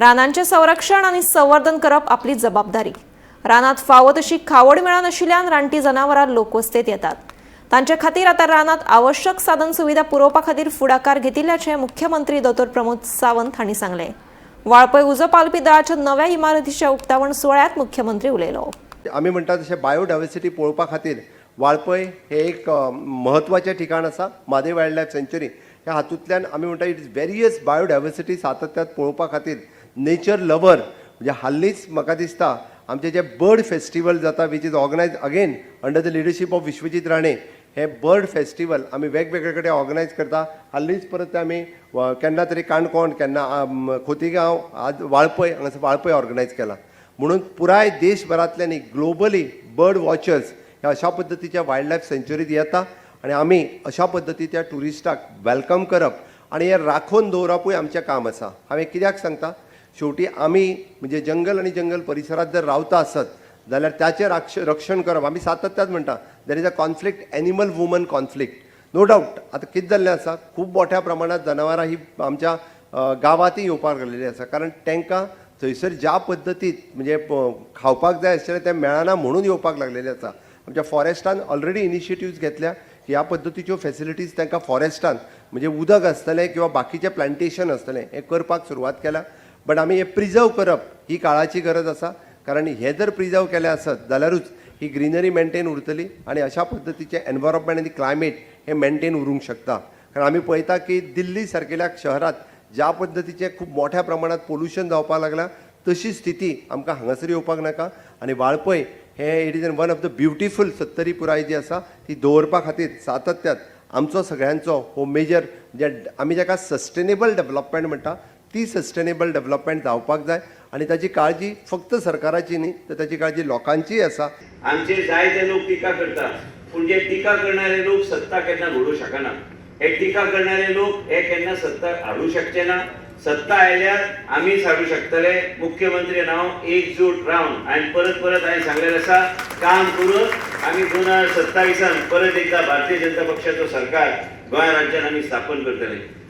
रानांचे संरक्षण आणि संवर्धन करप आपली जबाबदारी। रानात फावो तशी खावड मेळनाशिल्ल्यान रानटी जनावरां लोकवस्तेत येतात। तांचे खातीर आता रानात आवश्यक साधन सुविधा पुरवपा खातीर फुडाकार घेतिल्ल्याचे मुख्यमंत्री डॉ. प्रमोद सावंत हांणी सांगले। वाळपय उजो पालपी दळाच्या नव्या इमारतीच्या उक्तावण सुवाळ्यात मुख्यमंत्री उलयलो। आम्ही म्हणतात तशें बायोडायवर्सिटी पळोवपा खातीर वाळपय हे एक महत्वाचें ठिकाण आसा। म्हादेव वायल्ड लायफ सँच्युरी ह्या हातूंतल्यान आमी म्हणटा इट इज वेरियस बायोडायवर्सिटी सातत्यात पळोवपा खातीर नेचर लवर म्हणजे हाल्लीच म्हाका दिसता आमचे जे बर्ड फेस्टिवल जाता which is organize again under the leadership of Vishwajit Rane. हे बर्ड फेस्टिवल आमी वेगवेगळे कडेन ऑर्गनायज करता। हाल्लीच परत आमी केन्ना तरी काणकोण केन्ना खोतीगांव आज वाळपय हांगासर वाळपय ऑर्गनायज केला। म्हणून पुराय देशभरांतल्यान ग्लोबली बर्ड वॉचर्स ह्या अशा पद्दतीच्या वायल्ड लायफ सँच्युरीत येता आणि आमी अशा पद्दतीच्या टुरिस्टाक वेलकम करप आणि हे राखून दवरपूय आमचें काम आसा। हांवें कित्याक सांगता, शेवटी आमी म्हणजे जंगल आणि जंगल परिसरात जर रावता आसत जाल्यार त्याचें रक्षण करप। आमी सातत्यात म्हणटा there is a conflict animal human conflict no doubt. आतां कितें जाल्लें आसा, खूब मोठ्या प्रमाणात जनावरां ही आमच्या गांवांतय येवपाक लागलेली आसा, कारण तांकां थंयसर ज्या पद्दतीत म्हणजे खावपाक जाय आशिल्लें तें मेळना म्हणून येवपाक लागलेले आसा। आमच्या फॉरेस्टान ऑलरेडी इनिशिएटिव्स घेतल्या की ह्या पद्दतीच्यो फॅसिलिटीज तांकां फॉरेस्टान म्हणजे उदक आसतलें किंवा बाकीचें प्लांटेशन आसतलें हें करपाक सुरवात केल्या। बट आमी हे प्रिजर्व करप ही काळाची गरज आसा, कारण हे जर प्रिजर्व केलें आसत जाल्यारूच ही ग्रीनरी मेंटेन उरतली आणि अशा पद्दतीचें एनवायरमेंट आनी क्लायमेट हे मेंटेन उरूंक शकता। कारण आमी पळयता की दिल्ली सारकेल्या शहरात ज्या पद्दतीचें खूब मोठ्या प्रमाणात पोल्युशन जावपाक लागला तशी स्थिती आमकां हांगासर येवपाक नाका। आणि वाळपय हे it is one of the beautiful Sattari पुराय जी आसा ती दवरपा खातीर सातत्यात आमचो सगळ्यांचो हो मेजर जे आमी जाका सस्टेनेबल डेव्हलपमेंट म्हणटा ती सस्टेनेबल डेव्हलपमेंट जावपाक जाय आणि ताची काळजी फक्त सरकाराची न्ही तर ताची काळजी लोकांची आसा। आमचे जायते लोक टिका करतात, पण जे टिका करणारे लोक सत्ता केन्ना घडोवं शकना। हे टिका करणारे लोक हे केन्ना सत्ता हाडू शकचे ना। सत्ता आयल्यार आमीच हाडू शकतले। मुख्यमंत्री हांव एकजूट रावन आनी परत परत हांवें सांगलेलें आसा काम करून आमी 2027 परत एकदा भारतीय जनता पक्षाचो सरकार गोंय राज्यात आमी स्थापन करतले।